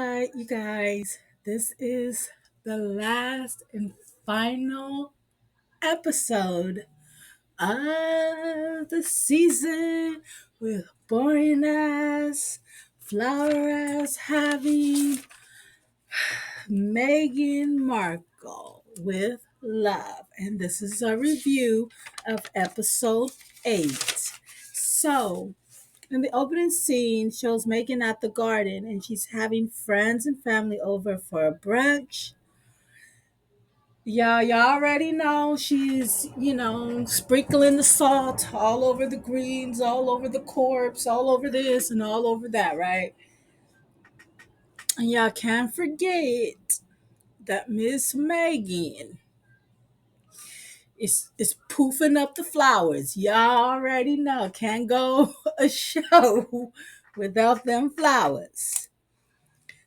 right, you guys, this is the last and final episode of the season with boring ass, flower ass having Meghan Markle with love. And this is a review of episode 8. So, and the opening scene shows Megan at the garden and she's having friends and family over for a brunch. Yeah, y'all already know she's, sprinkling the salt all over the greens, all over the corpse, all over this and all over that, right? And y'all can't forget that Miss Megan is poofing up the flowers. Y'all already know. Can't go a show without them flowers.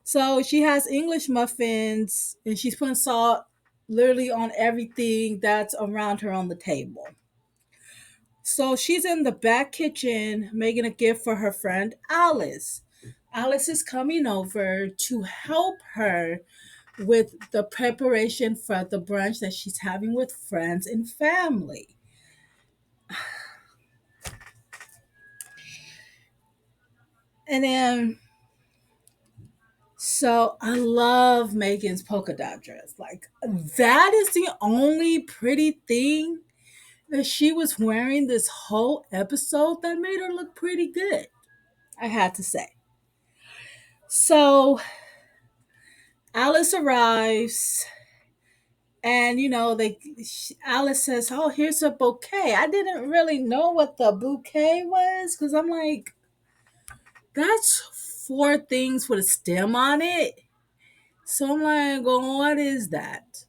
So she has English muffins and she's putting salt literally on everything that's around her on the table. So she's in the back kitchen making a gift for her friend Alice. Alice is coming over to help her with the preparation for the brunch that she's having with friends and family. And then, so I love Megan's polka dot dress. Like, that is the only pretty thing that she was wearing this whole episode that made her look pretty good, I had to say. So Alice arrives, and Alice says, "Oh, here's a bouquet." I didn't really know what the bouquet was because I'm like, that's four things with a stem on it. So I'm like, going, what is that?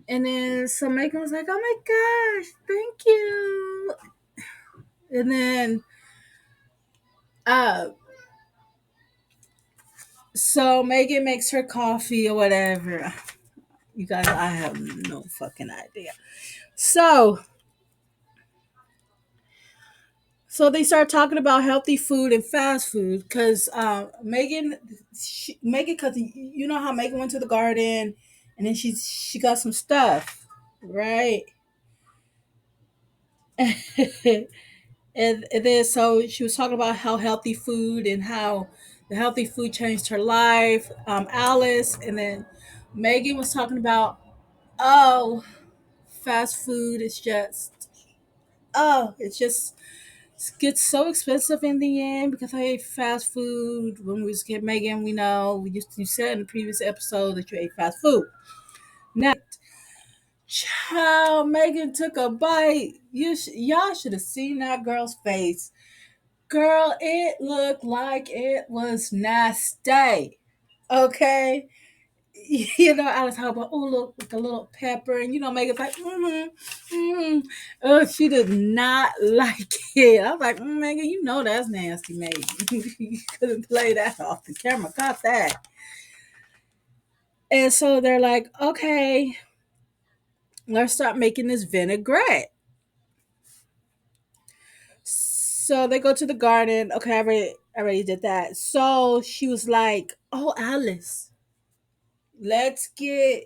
And then so Megan was like, "Oh my gosh, thank you." And then uh so Megan makes her coffee or whatever. You guys, I have no fucking idea. So, so they start talking about healthy food and fast food because Megan, because you know how Megan went to the garden and then she got some stuff, right? And then so she was talking about how healthy food and how the healthy food changed her life. Alice, and then Megan was talking about, oh, fast food is just, oh, it's just gets so expensive in the end because I ate fast food when we was get Megan. We know you said in the previous episode that you ate fast food. Now, child, Megan took a bite. Y'all should have seen that girl's face. Girl, it looked like it was nasty. Okay. I was talking about, oh, look, with the little pepper, and Megan's like, Oh, she did not like it. I was like, Megan, that's nasty, Megan. You couldn't play that off the camera, caught that. And so they're like, okay, let's start making this vinaigrette. So they go to the garden. Okay, I already did that. So she was like, oh, Alice, let's get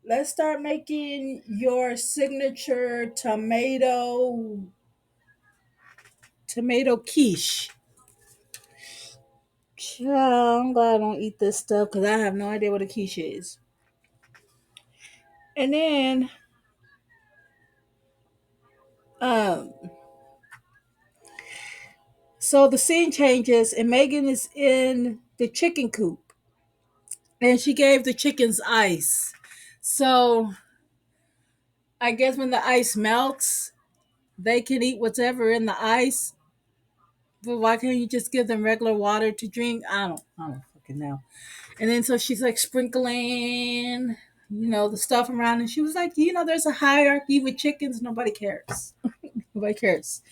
let's start making your signature tomato quiche. I'm glad I don't eat this stuff because I have no idea what a quiche is. And then, um, so the scene changes, and Megan is in the chicken coop, and she gave the chickens ice. So I guess when the ice melts, they can eat whatever in the ice. But why can't you just give them regular water to drink? I don't fucking know. And then so she's like sprinkling, the stuff around. And she was like, there's a hierarchy with chickens. Nobody cares. Nobody cares.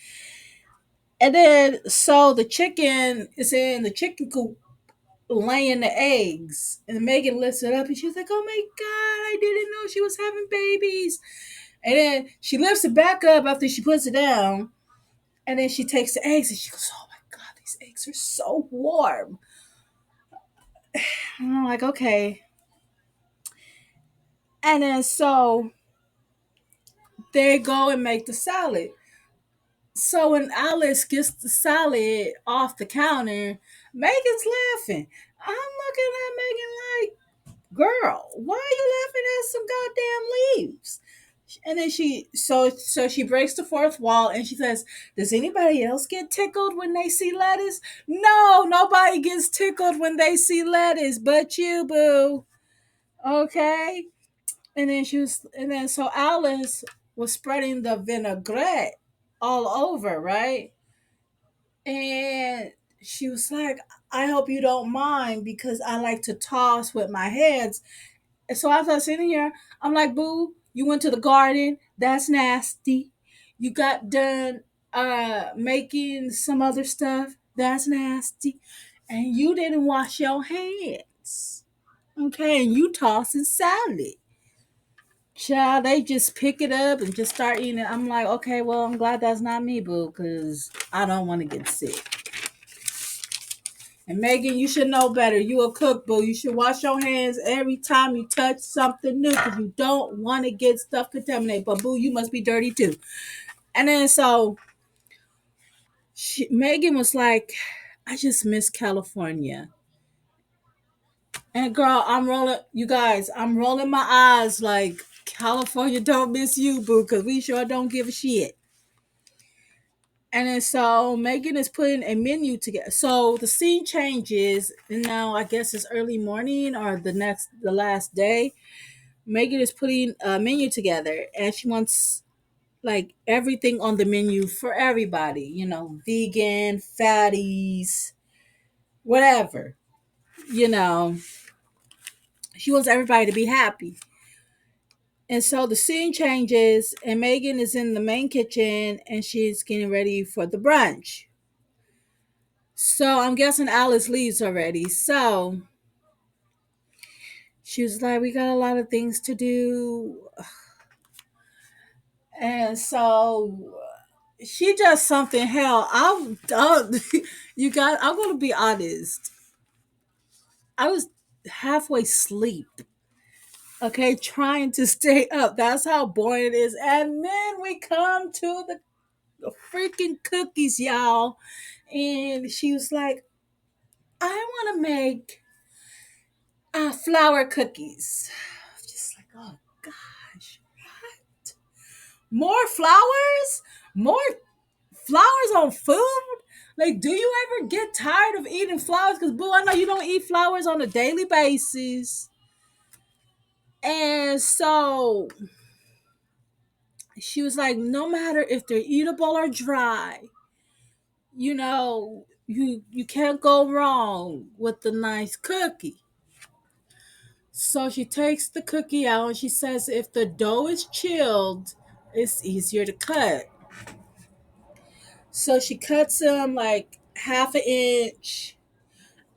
And then so the chicken is in the chicken coop laying the eggs. And Megan lifts it up and she's like, oh my God, I didn't know she was having babies. And then she lifts it back up after she puts it down. And then she takes the eggs and she goes, oh my God, these eggs are so warm. And I'm like, okay. And then so they go and make the salad. So when Alice gets the salad off the counter, Megan's laughing. I'm looking at Megan like, girl, why are you laughing at some goddamn leaves? And then she breaks the fourth wall and she says, does anybody else get tickled when they see lettuce? No, nobody gets tickled when they see lettuce but you, boo. Okay. And then so Alice was spreading the vinaigrette all over, right? And she was like, I hope you don't mind because I like to toss with my hands. And so as I was sitting here, I'm like, boo, you went to the garden. That's nasty. You got done making some other stuff. That's nasty. And you didn't wash your hands. Okay, and you tossing salad. Child, they just pick it up and just start eating it. I'm like, okay, well, I'm glad that's not me, boo, because I don't want to get sick. And Megan, you should know better. You a cook, boo. You should wash your hands every time you touch something new because you don't want to get stuff contaminated. But boo, you must be dirty too. And then so Megan was like, I just miss California. And girl, you guys, I'm rolling my eyes like California don't miss you, boo, because we sure don't give a shit. And then so Megan is putting a menu together. So the scene changes, and now I guess it's early morning or the last day. Megan is putting a menu together, and she wants like everything on the menu for everybody. You know, vegan, fatties, whatever. You know, she wants everybody to be happy. And so the scene changes, and Megan is in the main kitchen, and she's getting ready for the brunch. So I'm guessing Alice leaves already. So she was like, we got a lot of things to do. And so she does something. Hell, you guys, I'm going to be honest. I was halfway asleep. Okay, trying to stay up. That's how boring it is. And then we come to the freaking cookies, y'all. And she was like, I want to make flour cookies. Just like, oh gosh, what? More flowers? More flowers on food? Like, do you ever get tired of eating flowers? Because, boo, I know you don't eat flowers on a daily basis. And so she was like, no matter if they're eatable or dry, you can't go wrong with the nice cookie. So she takes the cookie out and she says if the dough is chilled, it's easier to cut. So she cuts them like half an inch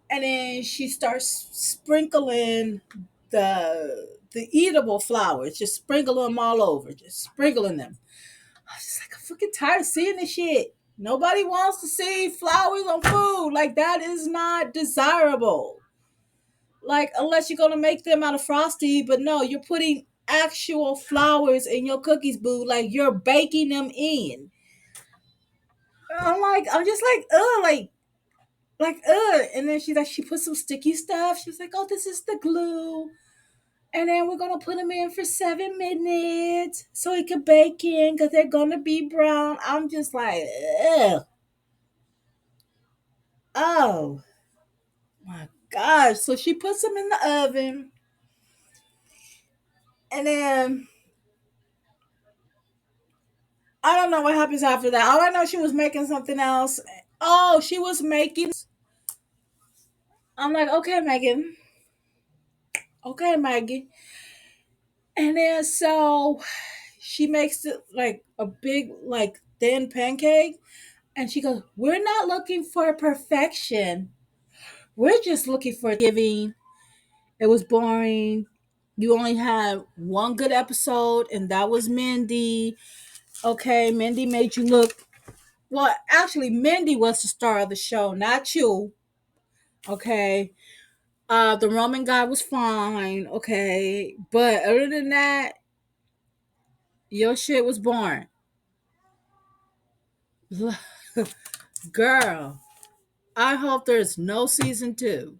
and then she starts sprinkling the eatable flowers, just sprinkle them all over, just sprinkling them. I was just like, I'm fucking tired of seeing this shit. Nobody wants to see flowers on food. Like, that is not desirable. Like, unless you're gonna make them out of frosty, but no, you're putting actual flowers in your cookies, boo. Like, you're baking them in. I'm just like, ugh, and then she put some sticky stuff. She was like, oh, this is the glue. And then we're gonna put them in for 7 minutes so it can bake in because they're gonna be brown. I'm just like, ugh. Oh my gosh. So she puts them in the oven. And then I don't know what happens after that. All I know, she was making something else. Oh, she was making. I'm like, okay, Megan. Okay, Maggie. And then so she makes it like a big, like thin pancake. And she goes, we're not looking for perfection. We're just looking for giving. It was boring. You only had one good episode, and that was Mindy. Okay, Mindy made you look. Well, actually, Mindy was the star of the show, not you. Okay. The Roman guy was fine, okay, but other than that, your shit was boring. Girl, I hope there's no season 2.